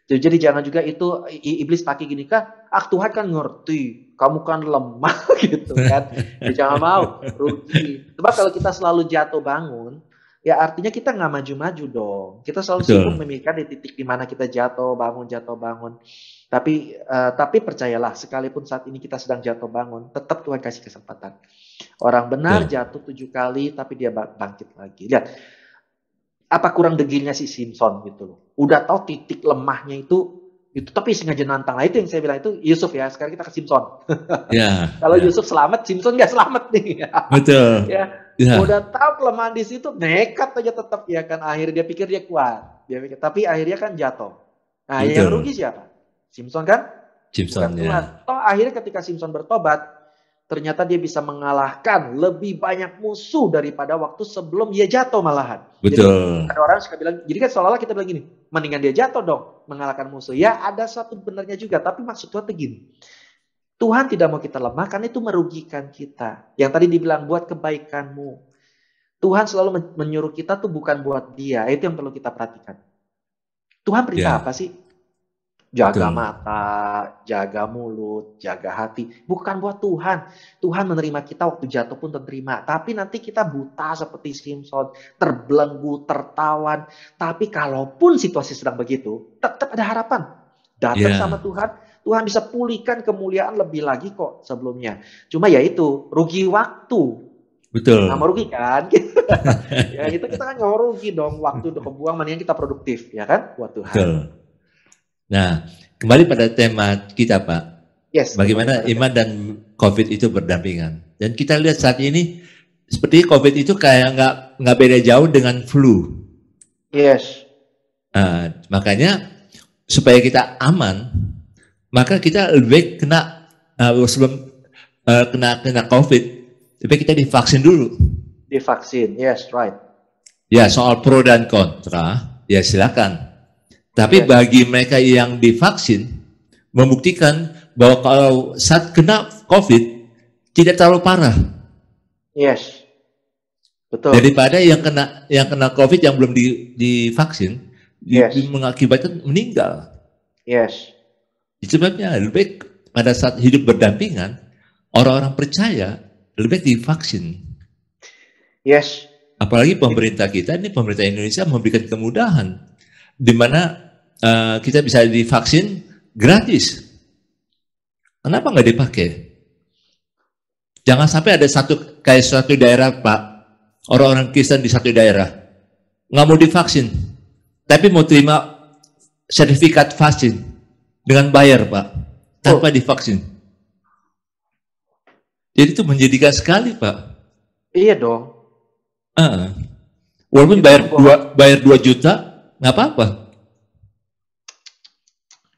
S1: Jadi jangan juga itu iblis pakai gini kan, Tuhan kan ngerti, kamu kan lemah gitu kan. Ya, jangan mau, rugi. Sebab kalau kita selalu jatuh bangun, ya artinya kita nggak maju-maju dong. Kita selalu sibuk memikirkan di titik di mana kita jatuh bangun. Tapi percayalah, sekalipun saat ini kita sedang jatuh bangun, tetap Tuhan kasih kesempatan. Orang benar jatuh 7 kali, tapi dia bangkit lagi. Lihat, apa kurang degilnya si Simpson gitu loh. Udah tahu titik lemahnya itu tapi sengaja nantang. Nah, itu yang saya bilang itu Yusuf ya. Sekarang kita ke Simpson. Kalau Yusuf selamat, Simpson nggak selamat nih.
S2: Betul.
S1: Udah tahu kelemahan di situ, nekat aja tetap ya kan. Akhirnya dia pikir dia kuat. Tapi akhirnya kan jatuh. Nah, yang rugi siapa? Simpson kan?
S2: Simpson ya.
S1: Toh akhirnya ketika Simpson bertobat, ternyata dia bisa mengalahkan lebih banyak musuh daripada waktu sebelum dia jatuh malahan.
S2: Betul.
S1: Jadi ada orang suka bilang, jadi kan seolah-olah kita bilang gini, mendingan dia jatuh dong, mengalahkan musuh. Ya ada satu benarnya juga, tapi maksud Tuhan begini. Tuhan tidak mau kita lemah karena itu merugikan kita. Yang tadi dibilang buat kebaikanmu. Tuhan selalu menyuruh kita tuh bukan buat dia. Itu yang perlu kita perhatikan. Tuhan perintah apa sih? Jaga mata, jaga mulut, jaga hati. Bukan buat Tuhan. Tuhan menerima kita waktu jatuh pun terima. Tapi nanti kita buta seperti Simpson. Terbelenggu, tertawan. Tapi kalaupun situasi sedang begitu, tetap ada harapan. Datang sama Tuhan. Tuhan bisa pulihkan kemuliaan lebih lagi kok sebelumnya. Cuma ya itu, rugi waktu.
S2: Betul.
S1: Nggak mau rugi kan? Ya itu kita kan nggak mau rugi dong. Waktu udah kebuang, mendingan kita produktif. Ya kan? Buat Tuhan.
S2: Betul. Nah, kembali pada tema kita, Pak.
S1: Yes.
S2: Bagaimana iman dan COVID itu berdampingan. Dan kita lihat saat ini, seperti COVID itu kayak nggak beda jauh dengan flu.
S1: Yes.
S2: Nah, makanya supaya kita aman, maka kita lebih baik sebelum kena COVID, lebih kita divaksin dulu.
S1: Divaksin, yes, right.
S2: Ya, soal pro dan kontra, ya silakan. Tapi bagi mereka yang divaksin, membuktikan bahwa kalau saat kena COVID, tidak terlalu parah.
S1: Yes, betul.
S2: Daripada yang kena COVID yang belum divaksin,
S1: Yes,
S2: mengakibatkan meninggal.
S1: yes.
S2: Itu sebabnya lebih baik pada saat hidup berdampingan, orang-orang percaya lebih baik divaksin.
S1: Yes.
S2: Apalagi pemerintah kita, ini pemerintah Indonesia memberikan kemudahan, di mana kita bisa divaksin gratis. Kenapa nggak dipakai? Jangan sampai ada satu daerah, Pak, orang-orang Kristen di satu daerah nggak mau divaksin, tapi mau terima sertifikat vaksin dengan bayar, Pak, tanpa divaksin. Jadi itu menjadikan sekali, Pak.
S1: Iya dong.
S2: Walaupun bayar 2 juta, nggak apa-apa.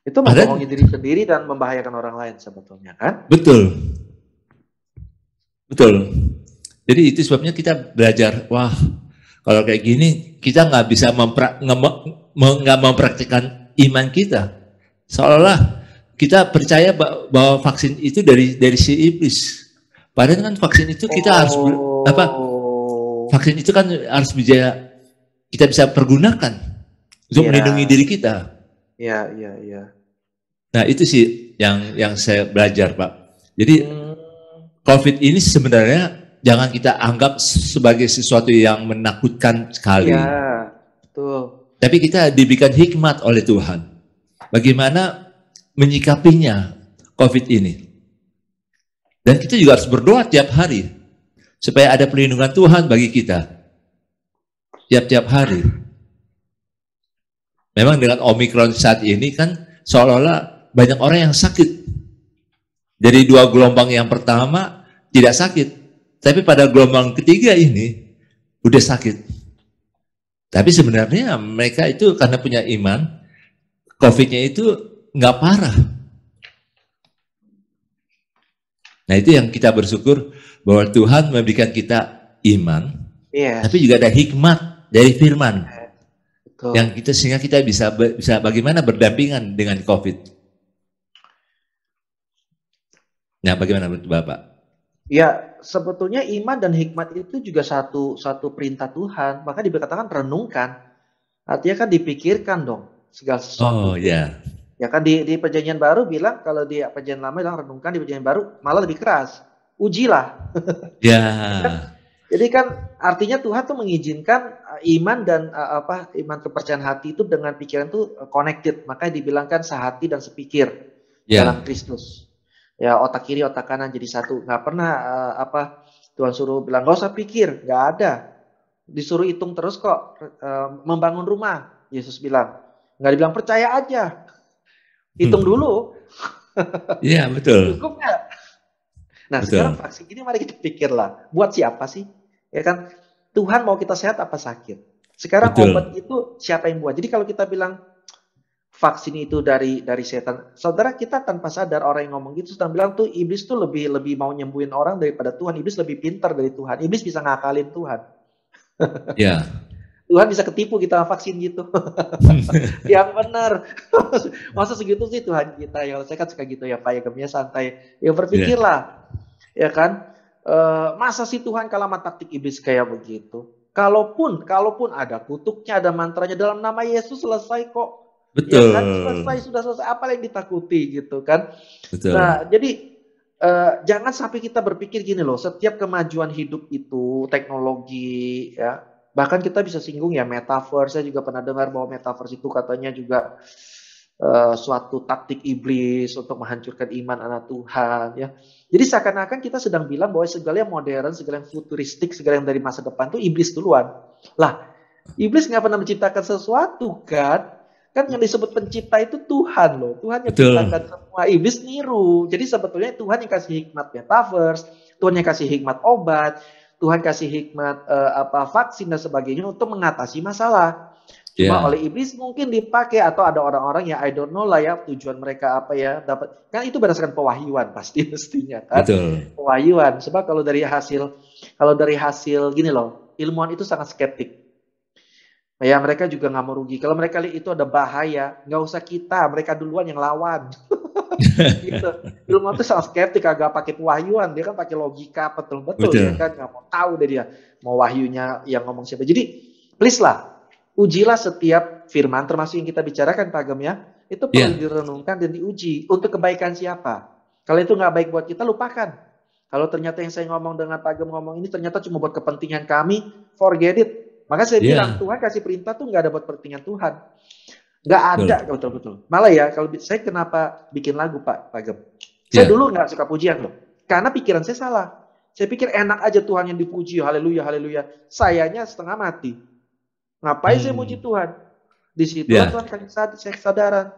S1: Itu membohongi diri sendiri dan membahayakan orang lain sebetulnya, kan?
S2: Betul. Jadi itu sebabnya kita belajar, wah, kalau kayak gini kita nggak bisa mempraktikkan iman kita. Seolah-olah kita percaya bahwa vaksin itu dari si iblis. Padahal kan vaksin itu kita harus vaksin itu kan harus kita bisa pergunakan untuk melindungi diri kita.
S1: Iya.
S2: Nah itu sih yang saya belajar, Pak. Jadi COVID ini sebenarnya jangan kita anggap sebagai sesuatu yang menakutkan sekali.
S1: Iya, betul.
S2: Tapi kita diberikan hikmat oleh Tuhan. Bagaimana menyikapinya COVID ini. Dan kita juga harus berdoa tiap hari supaya ada perlindungan Tuhan bagi kita tiap-tiap hari. Memang dengan Omikron saat ini kan seolah-olah banyak orang yang sakit. Dari 2 gelombang yang pertama tidak sakit, tapi pada gelombang ketiga ini udah sakit. Tapi sebenarnya mereka itu karena punya iman, COVID-nya itu nggak parah. Nah itu yang kita bersyukur bahwa Tuhan memberikan kita iman, tapi juga ada hikmat dari firman. Yang sehingga kita bisa bagaimana berdampingan dengan COVID. Nah, bagaimana menurut Bapak?
S1: Ya, sebetulnya iman dan hikmat itu juga satu perintah Tuhan. Maka dikatakan renungkan. Artinya kan dipikirkan dong segala sesuatu.
S2: Oh, ya.
S1: Ya kan di Perjanjian Baru bilang, kalau di Perjanjian Lama bilang renungkan, di Perjanjian Baru malah lebih keras. Ujilah.
S2: Ya.
S1: Jadi kan artinya Tuhan tuh mengizinkan iman dan iman kepercayaan hati itu dengan pikiran tuh connected. Makanya dibilangkan sehati dan sepikir dalam Kristus. Ya, otak kiri otak kanan jadi satu. Nggak pernah Tuhan suruh bilang nggak usah pikir, nggak ada. Disuruh hitung terus kok. Membangun rumah, Yesus bilang. Nggak dibilang percaya aja, hitung dulu.
S2: Iya, betul.
S1: Cukup nggak? Nah, sekarang vaksin ini mari kita pikirlah, buat siapa sih? Ya kan, Tuhan mau kita sehat apa sakit? Sekarang obat itu siapa yang buat? Jadi kalau kita bilang vaksin itu dari setan, saudara, kita tanpa sadar orang yang ngomong gitu sedang bilang tuh iblis tuh lebih mau nyembuhin orang daripada Tuhan. Iblis lebih pintar dari Tuhan. Iblis bisa ngakalin Tuhan.
S2: Ya.
S1: Tuhan bisa ketipu kita vaksin gitu. Yang benar. Masa segitu sih Tuhan kita? Ya saya kan suka gitu ya Pak, ya gemnya santai. Ya berpikirlah. Ya kan? Masa sih Tuhan kalah sama taktik iblis kayak begitu? Kalaupun ada kutuknya, ada mantranya, dalam nama Yesus selesai kok.
S2: Betul.
S1: Ya kan? Sudah selesai. Apa yang ditakuti gitu kan?
S2: Betul.
S1: Nah, jadi jangan sampai kita berpikir gini loh, setiap kemajuan hidup itu teknologi ya, bahkan kita bisa singgung ya metaverse. Saya juga pernah dengar bahwa metaverse itu katanya juga suatu taktik iblis untuk menghancurkan iman anak Tuhan ya. Jadi seakan-akan kita sedang bilang bahwa segala yang modern, segala yang futuristik, segala yang dari masa depan itu iblis duluan. Lah, iblis nggak pernah menciptakan sesuatu kan? Kan yang disebut pencipta itu Tuhan loh. Tuhan yang menciptakan semua. Iblis niru. Jadi sebetulnya Tuhan yang kasih hikmat metaverse, Tuhan yang kasih hikmat obat, Tuhan kasih hikmat vaksin dan sebagainya untuk mengatasi masalah. Cuma oleh iblis mungkin dipakai, atau ada orang-orang yang I don't know lah ya tujuan mereka apa ya, dapat. Kan itu berdasarkan pewahyuan pasti mestinya kan.
S2: Betul.
S1: Pewahyuan. Sebab kalau dari hasil gini loh, ilmuwan itu sangat skeptik. Ya mereka juga nggak mau rugi. Kalau mereka lihat itu ada bahaya, nggak usah kita, mereka duluan yang lawan. Gitu. Ilmu itu sangat skeptik, agak pakai pewahyuan, dia kan pakai logika betul-betul, ya kan nggak mau tahu deh dia mau wahyunya yang ngomong siapa. Jadi please lah, ujilah setiap firman, termasuk yang kita bicarakan Pak Agam ya, itu perlu direnungkan dan diuji untuk kebaikan siapa. Kalau itu nggak baik buat kita, lupakan. Kalau ternyata yang saya ngomong dengan Pak Agam ngomong ini ternyata cuma buat kepentingan kami, forget it. Maka saya bilang Tuhan kasih perintah tuh nggak ada buat kepentingan Tuhan. Nggak ada, betul-betul. Malah ya, kalau saya kenapa bikin lagu Pak Agam? Saya dulu nggak suka pujian loh. Karena pikiran saya salah. Saya pikir enak aja Tuhan yang dipuji, haleluya, haleluya. Sayanya setengah mati. Ngapain saya muji Tuhan? Di situ Tuhan kasih saya kesadaran.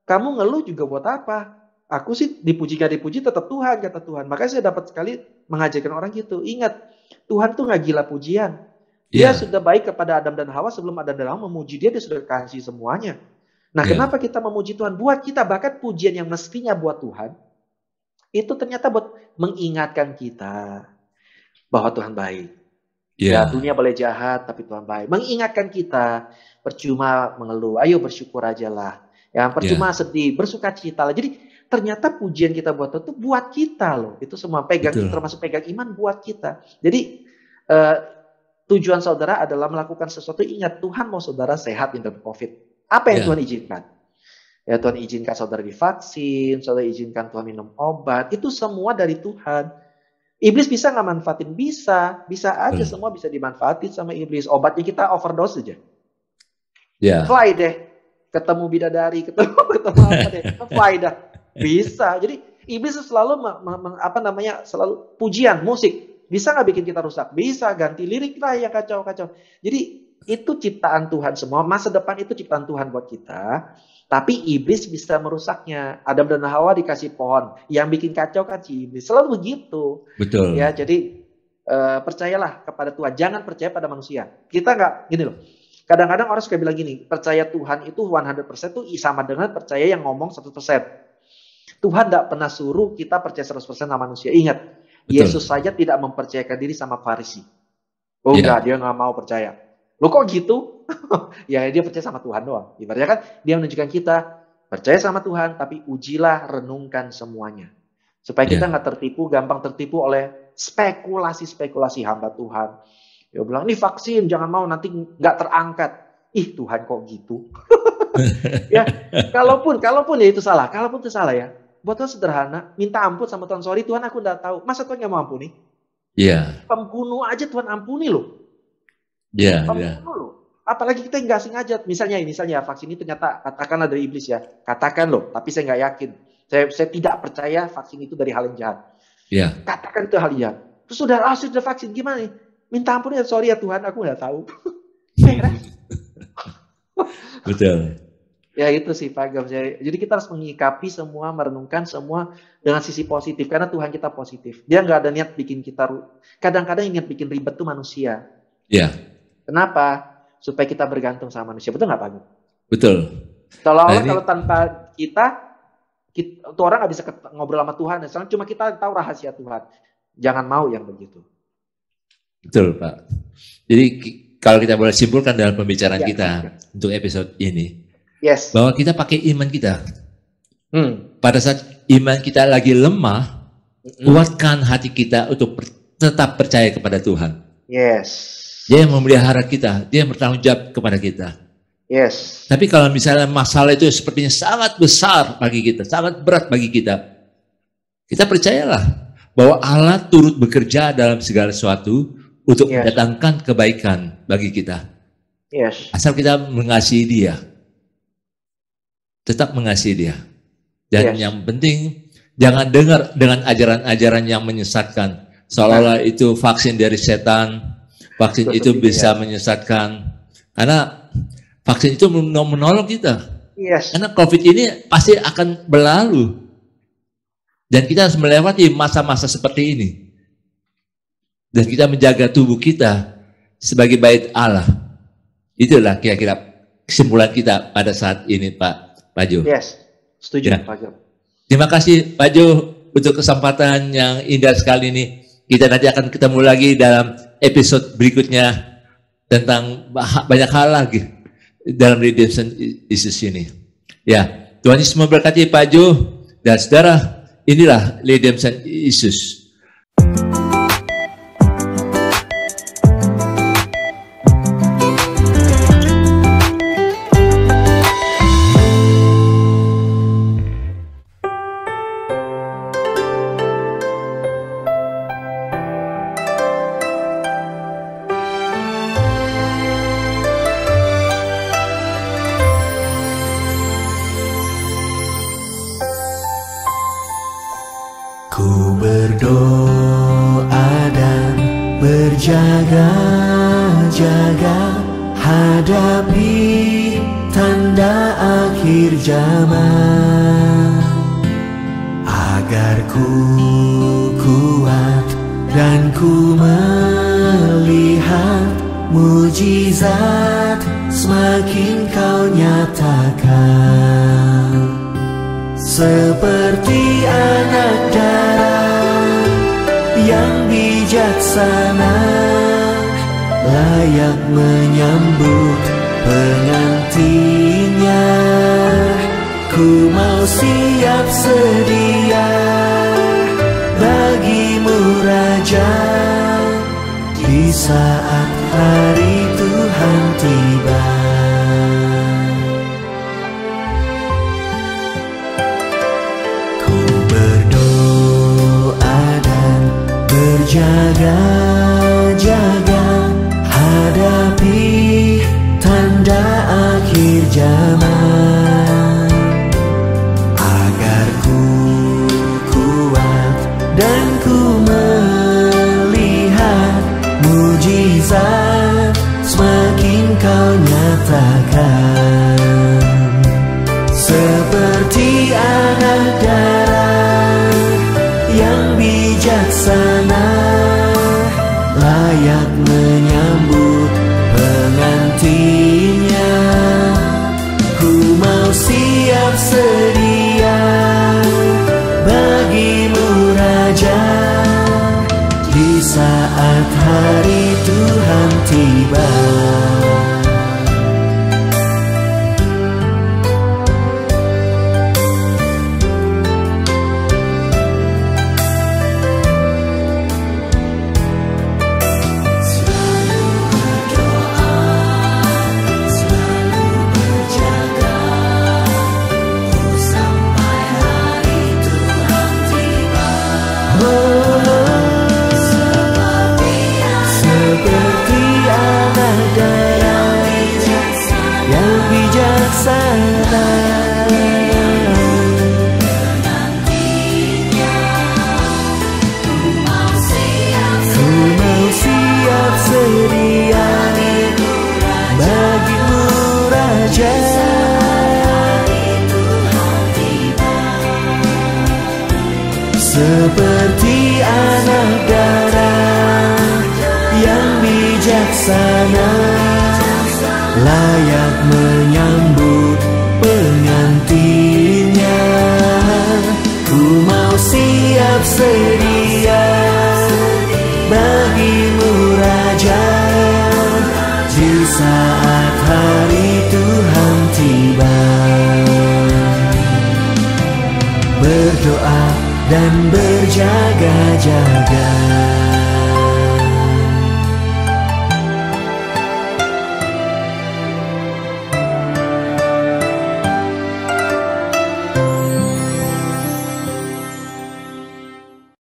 S1: Kamu ngeluh juga buat apa? Aku sih dipuji gak dipuji tetap Tuhan, kata Tuhan. Makanya saya dapat sekali mengajarkan orang gitu. Ingat, Tuhan tuh gak gila pujian. Dia sudah baik kepada Adam dan Hawa sebelum Adam dan Hawa memuji dia sudah kasih semuanya. Nah, kenapa kita memuji Tuhan? Buat kita, bahkan pujian yang mestinya buat Tuhan, itu ternyata buat mengingatkan kita bahwa Tuhan baik. Ya, dunia boleh jahat, tapi Tuhan baik. Mengingatkan kita, percuma mengeluh, ayo bersyukur aja lah. Yang percuma sedih, bersuka cita lah. Jadi, ternyata pujian kita buat Tuhan itu buat kita loh. Itu semua pegang, termasuk pegang iman buat kita. Jadi, tujuan saudara adalah melakukan sesuatu. Ingat, Tuhan mau saudara sehat in dalam COVID. Apa yang Tuhan izinkan? Ya, Tuhan izinkan saudara divaksin, saudara izinkan Tuhan minum obat. Itu semua dari Tuhan. Iblis bisa nggak manfaatin? Bisa. Bisa aja semua bisa dimanfaatin sama iblis. Obatnya kita overdose aja. Fly deh. Ketemu bidadari, ketemu apa deh. Fly dah. Bisa. Jadi iblis selalu selalu pujian, musik. Bisa nggak bikin kita rusak? Bisa. Ganti lirik lah yang kacau-kacau. Jadi itu ciptaan Tuhan semua. Masa depan itu ciptaan Tuhan buat kita. Tapi iblis bisa merusaknya. Adam dan Hawa dikasih pohon. Yang bikin kacau kan si iblis. Selalu begitu.
S2: Betul.
S1: Ya, jadi percayalah kepada Tuhan. Jangan percaya pada manusia. Kita nggak, gini loh. Kadang-kadang orang suka bilang gini, percaya Tuhan itu 100% itu sama dengan percaya yang ngomong 100%. Tuhan tidak pernah suruh kita percaya 100% sama manusia. Ingat, Yesus saja tidak mempercayakan diri sama Farisi. Oh enggak, dia nggak mau percaya. Loh kok gitu? Ya dia percaya sama Tuhan doang. Ibaratnya kan dia menunjukkan kita percaya sama Tuhan, tapi ujilah, renungkan semuanya. Supaya kita nggak tertipu, gampang tertipu oleh spekulasi-spekulasi hamba Tuhan. Dia bilang, ini vaksin, jangan mau, nanti nggak terangkat. Ih, Tuhan kok gitu? Ya, kalaupun ya itu salah. Kalaupun itu salah ya. Buat Tuhan sederhana, minta ampun sama Tuhan. Sorry Tuhan, aku nggak tahu. Masa Tuhan nggak mau ampuni? Pembunuh aja Tuhan ampuni loh. Pembunuh loh. Apalagi kita nggak sengaja. Misalnya vaksin ini ternyata katakanlah dari iblis ya. Katakan loh, tapi saya nggak yakin. Saya tidak percaya vaksin itu dari hal yang jahat. Katakan itu hal yang jahat. Terus sudah vaksin, gimana nih? Minta ampun ya, sorry ya Tuhan, aku nggak tahu.
S2: Betul.
S1: Ya itu sih Pak Agam. Jadi kita harus mengikapi semua, merenungkan semua dengan sisi positif. Karena Tuhan kita positif. Dia nggak ada niat bikin kita, kadang-kadang niat bikin ribet tuh manusia. Kenapa? Supaya kita bergantung sama manusia. Betul nggak Pak Agam?
S2: Betul.
S1: Kalau tanpa kita tuh orang nggak bisa ngobrol sama Tuhan. Soalnya cuma kita tahu rahasia Tuhan. Jangan mau yang begitu.
S2: Betul Pak. Jadi kalau kita boleh simpulkan dalam pembicaraan kita untuk episode ini, bahwa kita pakai iman kita. Pada saat iman kita lagi lemah, kuatkan hati kita untuk tetap percaya kepada Tuhan. Dia yang memelihara kita, dia yang bertanggung jawab kepada kita. Tapi kalau misalnya masalah itu sepertinya sangat besar bagi kita, sangat berat bagi kita, kita percayalah bahwa Allah turut bekerja dalam segala sesuatu untuk mendatangkan kebaikan bagi kita. Asal kita mengasihi dia. Tetap mengasihi dia. Dan yang penting, jangan dengar dengan ajaran-ajaran yang menyesatkan. Seolah-olah itu vaksin dari setan. Vaksin itu bisa menyesatkan. Karena vaksin itu menolong kita. Karena COVID ini pasti akan berlalu. Dan kita harus melewati masa-masa seperti ini. Dan kita menjaga tubuh kita sebagai bait Allah. Itulah kira-kira kesimpulan kita pada saat ini Pak Jo. Setuju Pak Jo. Terima kasih Pak Jo untuk kesempatan yang indah sekali ini. Kita nanti akan ketemu lagi dalam episode berikutnya tentang banyak hal lagi dalam redemption issues ini. Ya, Tuhan Yesus memberkati Pak Jo Dan saudara, inilah redemption Yesus.
S3: Ku berdoa dan berjaga-jaga hadapi tanda akhir zaman, agar ku kuat dan ku melihat mujizat semakin kau nyatakan. Seperti anak darah yang bijaksana, layak menyambut pengantinnya. Ku mau siap sedia bagimu Raja, di saat hari Tuhan tiba. Jaga-jaga hadapi tanda akhir zaman, agar ku kuat dan ku melihat mujizat semakin kau nyatakan. Seperti anak darah yang bijaksana, layak menyambut pengantinnya. Ku mau siap sedia bagimu Raja, di saat hari Tuhan tiba. Seperti anak darah yang bijaksana, layak menyambut pengantinnya. Ku mau siap sedia bagimu Raja, di saat hari Tuhan tiba. Berdoa dan berjaga-jaga.